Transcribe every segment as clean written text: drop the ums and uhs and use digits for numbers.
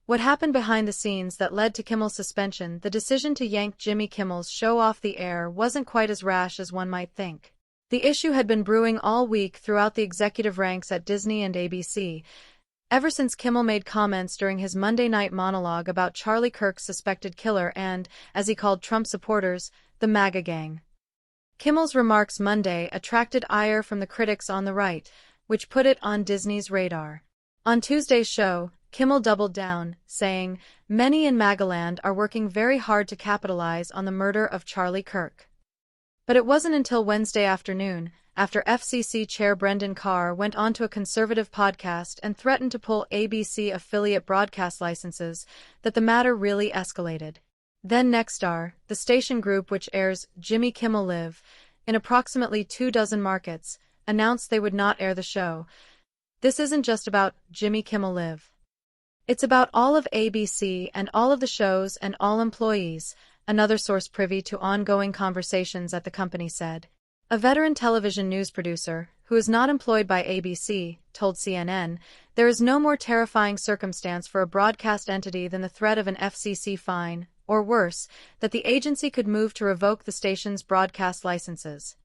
What happened behind the scenes that led to Kimmel's suspension? The decision to yank Jimmy Kimmel's show off the air wasn't quite as rash as one might think. The issue had been brewing all week throughout the executive ranks at Disney and ABC, ever since Kimmel made comments during his Monday night monologue about Charlie Kirk's suspected killer and, as he called Trump supporters, the MAGA gang. Kimmel's remarks Monday attracted ire from the critics on the right, which put it on Disney's radar. On Tuesday's show, Kimmel doubled down, saying, "Many in MAGA-land are working very hard to capitalize on the murder of Charlie Kirk." But it wasn't until Wednesday afternoon, after FCC Chair Brendan Carr went on to a conservative podcast and threatened to pull ABC affiliate broadcast licenses, that the matter really escalated. Then Nexstar, the station group which airs Jimmy Kimmel Live in approximately 24 markets, announced they would not air the show. This isn't just about Jimmy Kimmel Live. It's about all of ABC and all of the shows and all employees, another source privy to ongoing conversations at the company said. A veteran television news producer, who is not employed by ABC, told CNN, "There is no more terrifying circumstance for a broadcast entity than the threat of an FCC fine, or worse, that the agency could move to revoke the station's broadcast licenses."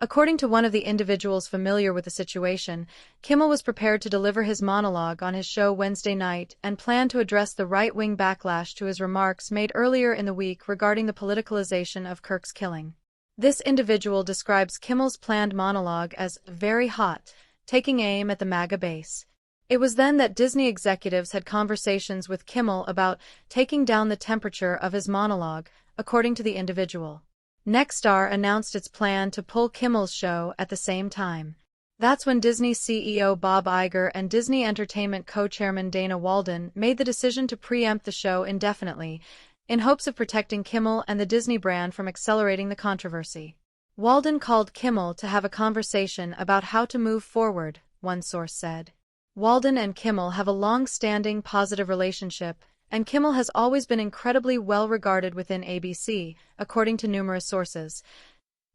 According to one of the individuals familiar with the situation, Kimmel was prepared to deliver his monologue on his show Wednesday night and planned to address the right-wing backlash to his remarks made earlier in the week regarding the politicalization of Kirk's killing. This individual describes Kimmel's planned monologue as very hot, taking aim at the MAGA base. It was then that Disney executives had conversations with Kimmel about taking down the temperature of his monologue, according to the individual. Nexstar announced its plan to pull Kimmel's show at the same time. That's when Disney CEO Bob Iger and Disney Entertainment co-chairman Dana Walden made the decision to preempt the show indefinitely, in hopes of protecting Kimmel and the Disney brand from accelerating the controversy. Walden called Kimmel to have a conversation about how to move forward, one source said. Walden and Kimmel have a long-standing positive relationship, and Kimmel has always been incredibly well regarded within ABC, according to numerous sources.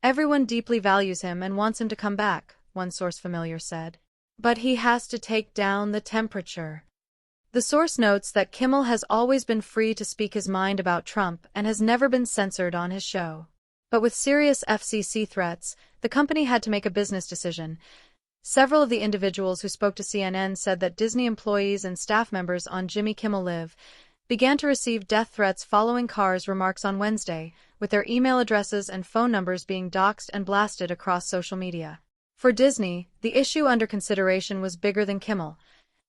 "Everyone deeply values him and wants him to come back," one source familiar said. "But he has to take down the temperature." The source notes that Kimmel has always been free to speak his mind about Trump and has never been censored on his show. But with serious FCC threats, the company had to make a business decision. Several of the individuals who spoke to CNN said that Disney employees and staff members on Jimmy Kimmel Live began to receive death threats following Carr's remarks on Wednesday, with their email addresses and phone numbers being doxed and blasted across social media. For Disney, the issue under consideration was bigger than Kimmel.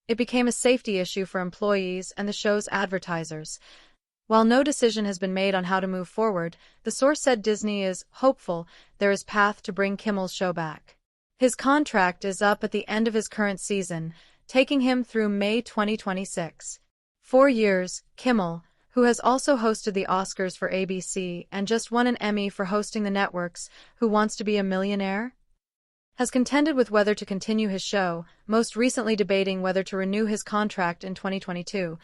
It became a safety issue for employees and the show's advertisers. While no decision has been made on how to move forward, the source said Disney is hopeful there is path to bring Kimmel's show back. His contract is up at the end of his current season, taking him through May 2026. 4 years, Kimmel, who has also hosted the Oscars for ABC and just won an Emmy for hosting the network's Who Wants to Be a Millionaire?, has contended with whether to continue his show, most recently debating whether to renew his contract in 2022.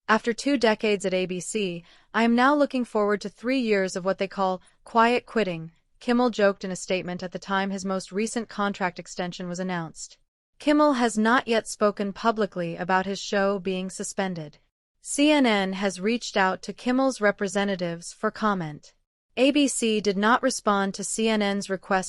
"After 2 decades at ABC, I am now looking forward to 3 years of what they call quiet quitting," Kimmel joked in a statement at the time his most recent contract extension was announced. Kimmel has not yet spoken publicly about his show being suspended. CNN has reached out to Kimmel's representatives for comment. ABC did not respond to CNN's request